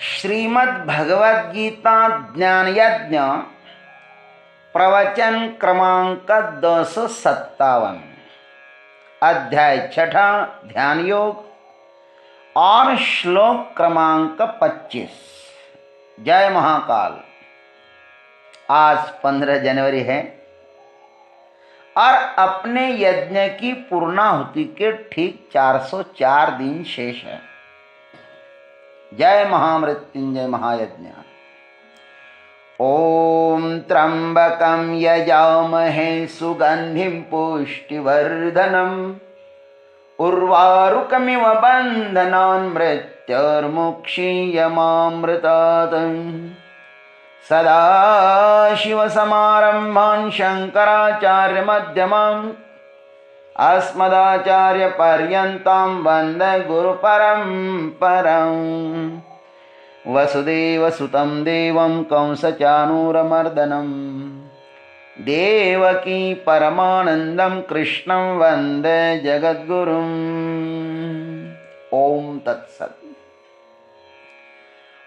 श्रीमद् भगवद गीता ज्ञान यज्ञ प्रवचन क्रमांक 257, अध्याय 6 ध्यान योग और श्लोक क्रमांक 25। जय महाकाल। आज 15 जनवरी है और अपने यज्ञ की पूर्णाहुति के ठीक 404 दिन शेष है। जय महामृत्युंजय महायज्ञ। ओम त्र्यंबकं यजामहे सुगंधिं पुष्टिवर्धनम् उर्वारुकमिव बन्धनान् मृत्युर्मुक्षीयमामृतात्। सदाशिवसमारम्भान् शङ्कराचार्यमध्यमाम् अस्मदाचार्यपर्यन्तां वन्दे गुरुपरम्पराम्। वसुदेवसुतं देवं कंसचाणूरमर्दनं देवकी परमानन्दं कृष्णं वन्दे जगद्गुरुम्। ओम तत्सत्।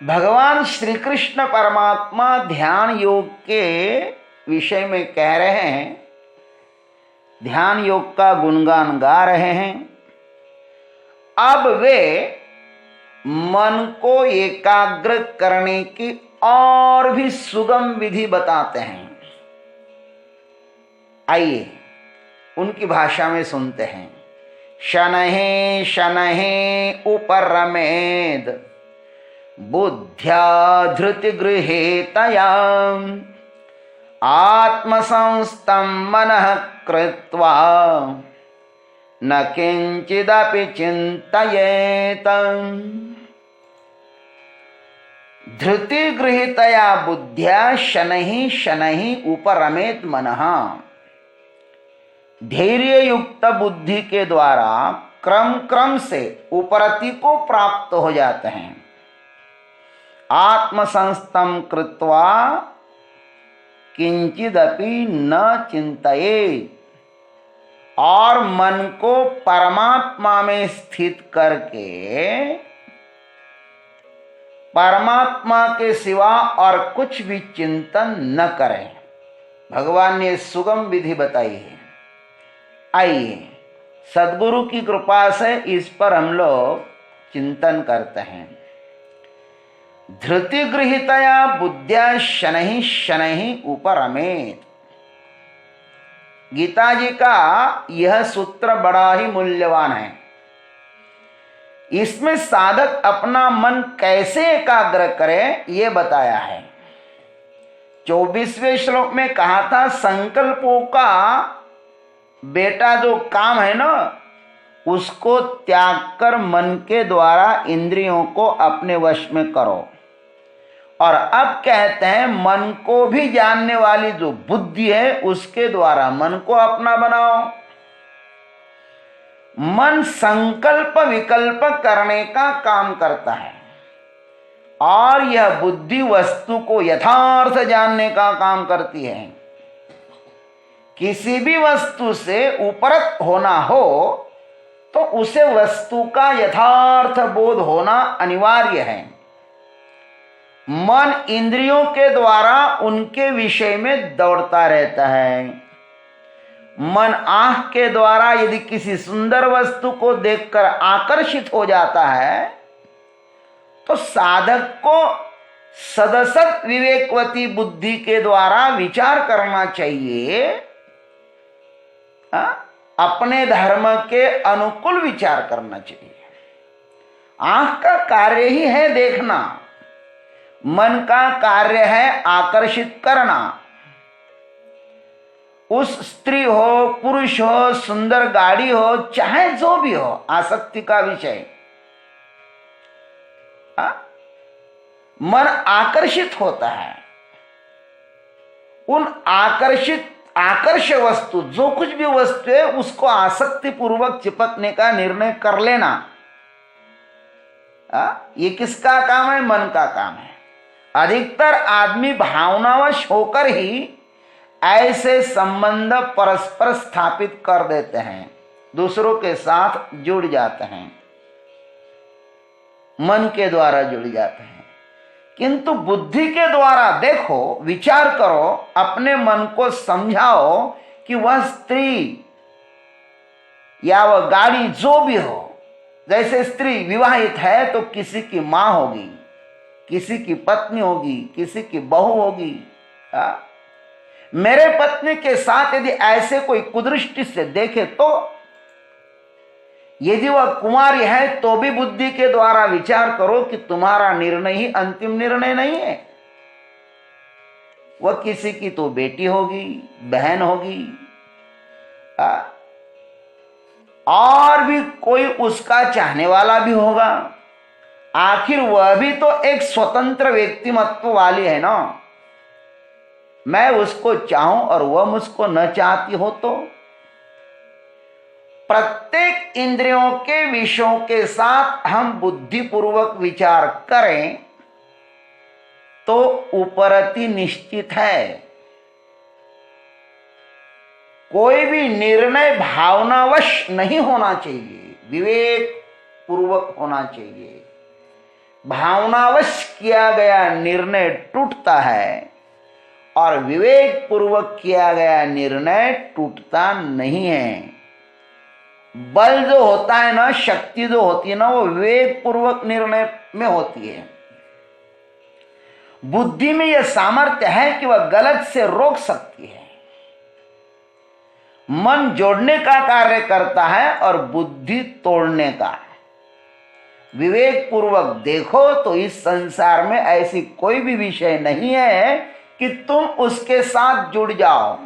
भगवान श्री कृष्ण परमात्मा ध्यान योग के विषय में कह रहे हैं, ध्यान योग का गुणगान गा रहे हैं। अब वे मन को एकाग्र करने की और भी सुगम विधि बताते हैं। आइए उनकी भाषा में सुनते हैं। शनहे शनहे उपरमेद बुद्ध्या धृति गृहेतया आत्मसंस्थं मनः कृत्वा न किंचिदपि चिंतयेत। धृति गृहीतया बुद्ध्या शनहि शनहि उपरमेत मनः। धैर्य युक्त बुद्धि के द्वारा क्रम क्रम से उपरति को प्राप्त हो जाते हैं। आत्मसंस्थं कृत्वा किंचिदपि न चिंतयेत, और मन को परमात्मा में स्थित करके परमात्मा के सिवा और कुछ भी चिंतन न करें। भगवान ने सुगम विधि बताई है। आइए सद्गुरु की कृपा से इस पर हम लोग चिंतन करते हैं। धृति गृहीतया बुद्ध्या शनहि शनहि उपरमेत। गीता जी का यह सूत्र बड़ा ही मूल्यवान है। इसमें साधक अपना मन कैसे एकाग्र करे ये बताया है। 24वें श्लोक में कहा था, संकल्पों का बेटा जो काम है ना, उसको त्याग कर मन के द्वारा इंद्रियों को अपने वश में करो। और अब कहते हैं, मन को भी जानने वाली जो बुद्धि है उसके द्वारा मन को अपना बनाओ। मन संकल्प विकल्प करने का काम करता है और यह बुद्धि वस्तु को यथार्थ जानने का काम करती है। किसी भी वस्तु से उपरत होना हो तो उसे वस्तु का यथार्थ बोध होना अनिवार्य है। मन इंद्रियों के द्वारा उनके विषय में दौड़ता रहता है। मन आंख के द्वारा यदि किसी सुंदर वस्तु को देखकर आकर्षित हो जाता है तो साधक को सदसद विवेकवती बुद्धि के द्वारा विचार करना चाहिए। अपने धर्म के अनुकूल विचार करना चाहिए। आंख का कार्य ही है देखना, मन का कार्य है आकर्षित करना। उस स्त्री हो पुरुष हो सुंदर गाड़ी हो चाहे जो भी हो, आसक्ति का विषय। मन आकर्षित होता है। उन आकर्ष वस्तु जो कुछ भी वस्तु है उसको आसक्ति पूर्वक चिपकने का निर्णय कर लेना, ये किसका काम है? मन का काम है। अधिकतर आदमी भावनावश होकर ही ऐसे संबंध परस्पर स्थापित कर देते हैं, दूसरों के साथ जुड़ जाते हैं, मन के द्वारा जुड़ जाते हैं। किंतु बुद्धि के द्वारा देखो, विचार करो, अपने मन को समझाओ कि वह स्त्री या वह गाड़ी जो भी हो, जैसे स्त्री विवाहित है तो किसी की मां होगी, किसी की पत्नी होगी, किसी की बहू होगी। मेरे पत्नी के साथ यदि ऐसे कोई कुदृष्टि से देखे तो, यदि वह कुमारी है तो भी बुद्धि के द्वारा विचार करो कि तुम्हारा निर्णय ही अंतिम निर्णय नहीं है। वह किसी की तो बेटी होगी, बहन होगी, और भी कोई उसका चाहने वाला भी होगा। आखिर वह भी तो एक स्वतंत्र व्यक्तिमत्व वाली है ना। मैं उसको चाहूं और वह मुझको न चाहती हो तो। प्रत्येक इंद्रियों के विषयों के साथ हम बुद्धिपूर्वक विचार करें तो उपरति निश्चित है। कोई भी निर्णय भावनावश नहीं होना चाहिए, विवेक पूर्वक होना चाहिए। भावनावश किया गया निर्णय टूटता है और विवेक पूर्वक किया गया निर्णय टूटता नहीं है। बल जो होता है ना, शक्ति जो होती है ना, वो विवेक पूर्वक निर्णय में होती है। बुद्धि में यह सामर्थ्य है कि वह गलत से रोक सकती है। मन जोड़ने का कार्य करता है और बुद्धि तोड़ने का। विवेक पूर्वक देखो तो इस संसार में ऐसी कोई भी विषय नहीं है कि तुम उसके साथ जुड़ जाओ।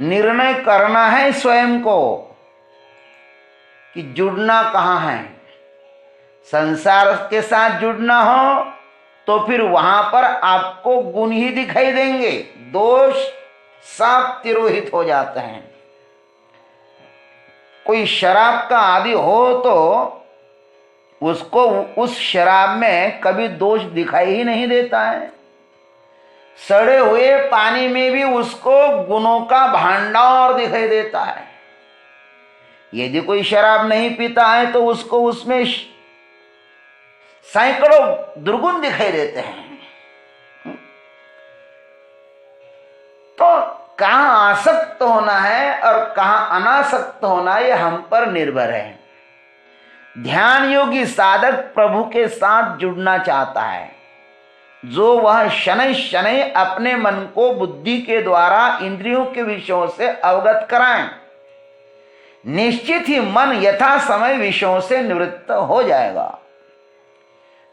निर्णय करना है स्वयं को कि जुड़ना कहां है। संसार के साथ जुड़ना हो तो फिर वहां पर आपको गुण ही दिखाई देंगे, दोष सब तिरोहित हो जाते हैं। कोई शराब का आदि हो तो उसको उस शराब में कभी दोष दिखाई ही नहीं देता है। सड़े हुए पानी में भी उसको गुणों का भंडार दिखाई देता है। यदि कोई शराब नहीं पीता है तो उसको उसमें सैकड़ों दुर्गुण दिखाई देते हैं। तो कहां आसक्त होना है और कहां अनासक्त होना है, यह हम पर निर्भर है। ध्यान योगी साधक प्रभु के साथ जुड़ना चाहता है, जो वह शनै शनै अपने मन को बुद्धि के द्वारा इंद्रियों के विषयों से अवगत कराएं। निश्चित ही मन यथा समय विषयों से निवृत्त हो जाएगा।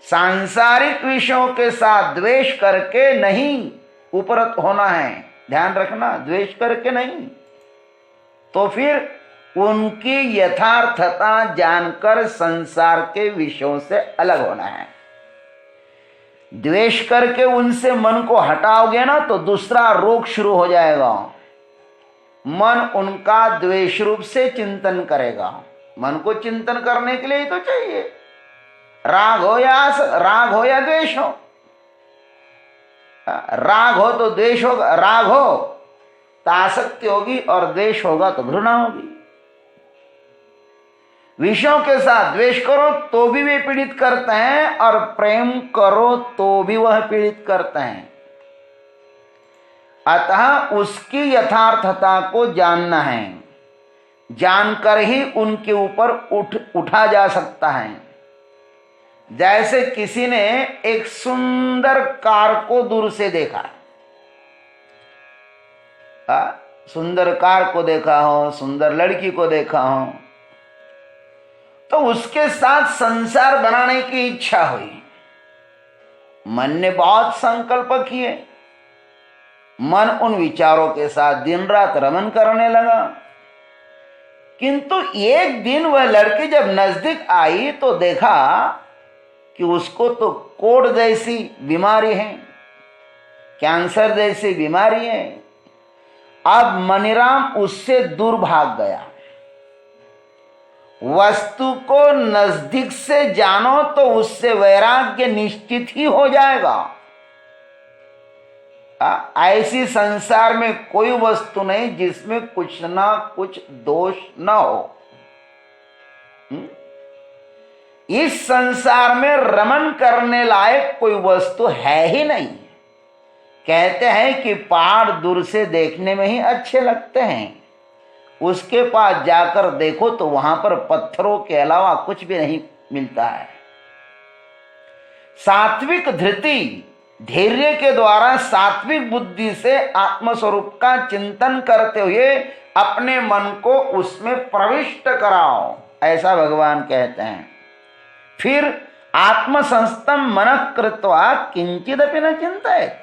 सांसारिक विषयों के साथ द्वेष करके नहीं उपरत होना है, ध्यान रखना, द्वेष करके नहीं। तो फिर उनकी यथार्थता जानकर संसार के विषयों से अलग होना है। द्वेष करके उनसे मन को हटाओगे ना तो दूसरा रोग शुरू हो जाएगा। मन उनका द्वेष रूप से चिंतन करेगा। मन को चिंतन करने के लिए ही तो चाहिए, राग हो या द्वेष हो। राग हो तो द्वेष होगा, राग हो तो आसक्ति होगी और द्वेष होगा तो घृणा होगी। विषयों के साथ द्वेष करो तो भी वे पीड़ित करते हैं और प्रेम करो तो भी वह पीड़ित करते हैं। अतः उसकी यथार्थता को जानना है, जानकर ही उनके ऊपर उठा जा सकता है। जैसे किसी ने एक सुंदर कार को दूर से देखा, सुंदर कार को देखा हो, सुंदर लड़की को देखा हो, तो उसके साथ संसार बनाने की इच्छा हुई। मन ने बहुत संकल्प किए, मन उन विचारों के साथ दिन रात रमन करने लगा। किंतु एक दिन वह लड़की जब नजदीक आई तो देखा कि उसको तो कोढ़ जैसी बीमारी है, कैंसर जैसी बीमारी है। अब मनीराम उससे दूर भाग गया। वस्तु को नजदीक से जानो तो उससे वैराग्य निश्चित ही हो जाएगा। ऐसी संसार में कोई वस्तु नहीं जिसमें कुछ ना कुछ दोष ना हो। इस संसार में रमन करने लायक कोई वस्तु है ही नहीं। कहते हैं कि पहाड़ दूर से देखने में ही अच्छे लगते हैं, उसके पास जाकर देखो तो वहां पर पत्थरों के अलावा कुछ भी नहीं मिलता है। सात्विक धृति धैर्य के द्वारा सात्विक बुद्धि से आत्मस्वरूप का चिंतन करते हुए अपने मन को उसमें प्रविष्ट कराओ, ऐसा भगवान कहते हैं। फिर आत्मसंस्तम मनः कृत्वा किंचिदपि न चिंतयेत्।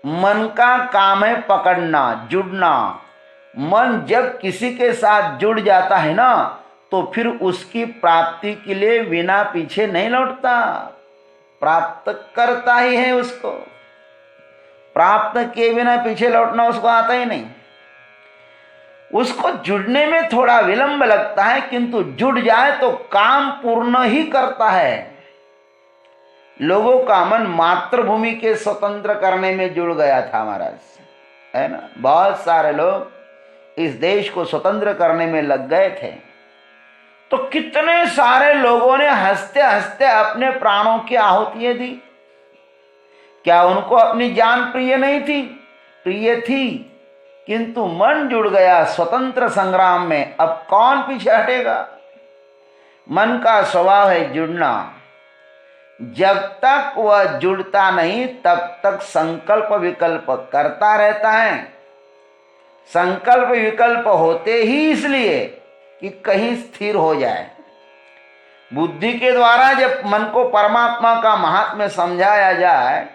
मन का काम है पकड़ना, जुड़ना। मन जब किसी के साथ जुड़ जाता है ना, तो फिर उसकी प्राप्ति के लिए बिना पीछे नहीं लौटता, प्राप्त करता ही है उसको। प्राप्त किए बिना पीछे लौटना उसको आता ही नहीं। उसको जुड़ने में थोड़ा विलंब लगता है, किंतु जुड़ जाए तो काम पूर्ण ही करता है। लोगों का मन मातृभूमि के स्वतंत्र करने में जुड़ गया था महाराज, है ना। बहुत सारे लोग इस देश को स्वतंत्र करने में लग गए थे, तो कितने सारे लोगों ने हंसते हंसते अपने प्राणों की आहुतियां दी। क्या उनको अपनी जान प्रिय नहीं थी? प्रिय थी, किंतु मन जुड़ गया स्वतंत्र संग्राम में। अब कौन पीछे हटेगा? मन का स्वभाव है जुड़ना। जब तक वह जुड़ता नहीं तब तक संकल्प विकल्प करता रहता है। संकल्प विकल्प होते ही इसलिए कि कहीं स्थिर हो जाए। बुद्धि के द्वारा जब मन को परमात्मा का महात्म्य समझाया जाए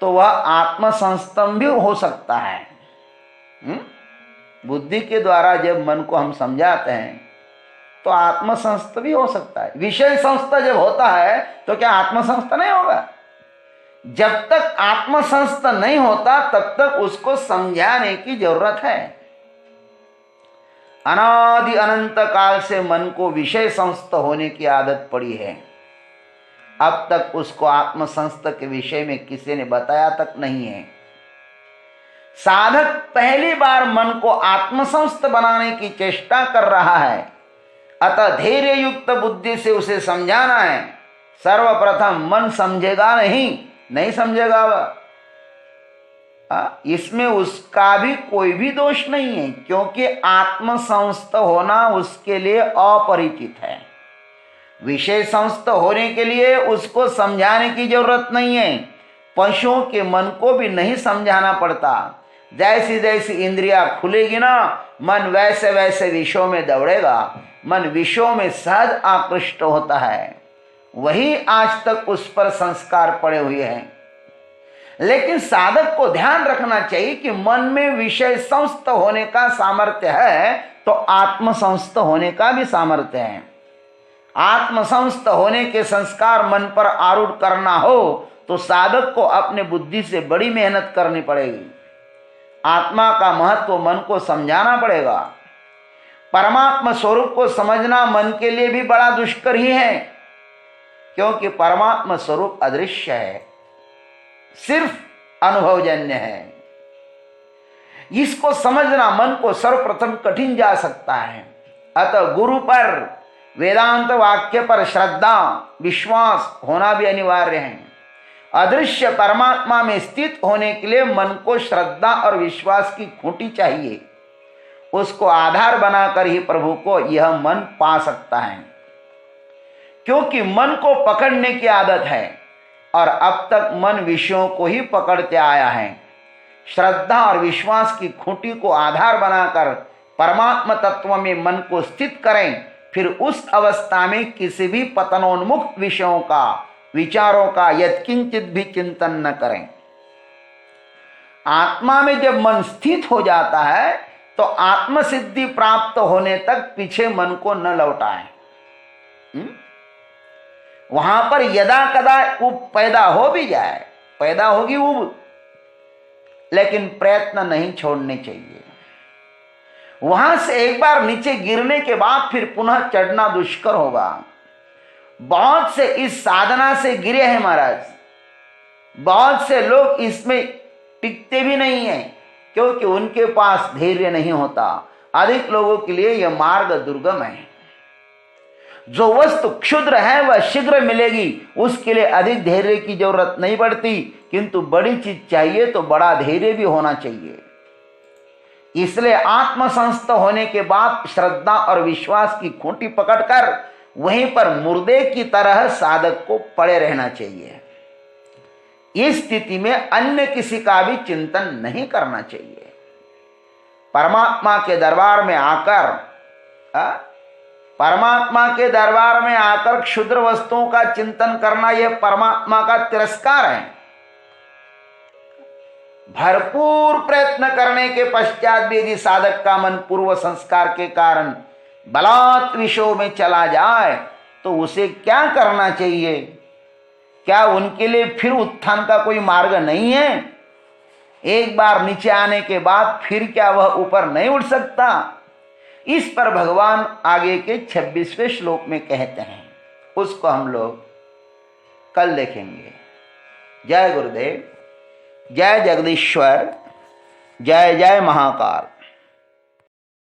तो वह आत्मसंस्तम भी हो सकता है। बुद्धि के द्वारा जब मन को हम समझाते हैं तो आत्मसंस्त भी हो सकता है। विषय संस्थ जब होता है तो क्या आत्मसंस्त नहीं होगा? जब तक आत्मसंस्त नहीं होता तब तक उसको समझाने की जरूरत है। अनादि अनंत काल से मन को विषय संस्थ होने की आदत पड़ी है। अब तक उसको आत्मसंस्त के विषय में किसी ने बताया तक नहीं है। साधक पहली बार मन को आत्मसंस्त बनाने की चेष्टा कर रहा है, अतः धैर्य युक्त बुद्धि से उसे समझाना है। सर्वप्रथम मन समझेगा नहीं समझेगा वह, इसमें उसका भी कोई भी दोष नहीं है, क्योंकि आत्मसंस्त होना उसके लिए अपरिचित है। विषय संस्थ होने के लिए उसको समझाने की जरूरत नहीं है। पशुओं के मन को भी नहीं समझाना पड़ता। जैसी जैसी इंद्रियां खुलेगी ना, मन वैसे वैसे विषयों में दौड़ेगा। मन विषयों में सहज आकृष्ट होता है, वही आज तक उस पर संस्कार पड़े हुए हैं। लेकिन साधक को ध्यान रखना चाहिए कि मन में विषय संस्थ होने का सामर्थ्य है तो आत्मसंस्थ होने का भी सामर्थ्य है। आत्मसंस्थ होने के संस्कार मन पर आरूढ़ करना हो तो साधक को अपने बुद्धि से बड़ी मेहनत करनी पड़ेगी। आत्मा का महत्व मन को समझाना पड़ेगा। परमात्मा स्वरूप को समझना मन के लिए भी बड़ा दुष्कर ही है, क्योंकि परमात्मा स्वरूप अदृश्य है, सिर्फ अनुभवजन्य है। इसको समझना मन को सर्वप्रथम कठिन जा सकता है। अतः गुरु पर, वेदांत वाक्य पर श्रद्धा विश्वास होना भी अनिवार्य है। अदृश्य परमात्मा में स्थित होने के लिए मन को श्रद्धा और विश्वास की खूंटी चाहिए। उसको आधार बनाकर ही प्रभु को यह मन पा सकता है, क्योंकि मन को पकड़ने की आदत है और अब तक मन विषयों को ही पकड़ते आया है। श्रद्धा और विश्वास की खूंटी को आधार बनाकर परमात्मा तत्व में मन को स्थित करें, फिर उस अवस्था में किसी भी पतनोन्मुख विषयों का, विचारों का यत्किंचित भी चिंतन न करें। आत्मा में जब मन स्थित हो जाता है तो आत्म सिद्धि प्राप्त होने तक पीछे मन को न लौटाएं। वहां पर यदा कदा उब पैदा हो भी जाए, पैदा होगी उब, लेकिन प्रयत्न नहीं छोड़ने चाहिए। वहां से एक बार नीचे गिरने के बाद फिर पुनः चढ़ना दुष्कर होगा। बहुत से इस साधना से गिरे हैं महाराज। बहुत से लोग इसमें टिकते भी नहीं हैं, क्योंकि उनके पास धैर्य नहीं होता। अधिक लोगों के लिए यह मार्ग दुर्गम है। जो वस्तु क्षुद्र है वह शीघ्र मिलेगी, उसके लिए अधिक धैर्य की जरूरत नहीं पड़ती, किंतु बड़ी चीज चाहिए तो बड़ा धैर्य भी होना चाहिए। इसलिए आत्मसंस्थ होने के बाद श्रद्धा और विश्वास की खूंटी पकड़कर वहीं पर मुर्दे की तरह साधक को पड़े रहना चाहिए। इस स्थिति में अन्य किसी का भी चिंतन नहीं करना चाहिए। परमात्मा के दरबार में आकर क्षुद्र वस्तुओं का चिंतन करना यह परमात्मा का तिरस्कार है। भरपूर प्रयत्न करने के पश्चात भी यदि साधक का मन पूर्व संस्कार के कारण बलात् विषयों में चला जाए तो उसे क्या करना चाहिए? क्या उनके लिए फिर उत्थान का कोई मार्ग नहीं है? एक बार नीचे आने के बाद फिर क्या वह ऊपर नहीं उठ सकता? इस पर भगवान आगे के 26वें श्लोक में कहते हैं, उसको हम लोग कल देखेंगे। जय गुरुदेव, जय जगदीश्वर, जय जय महाकाल।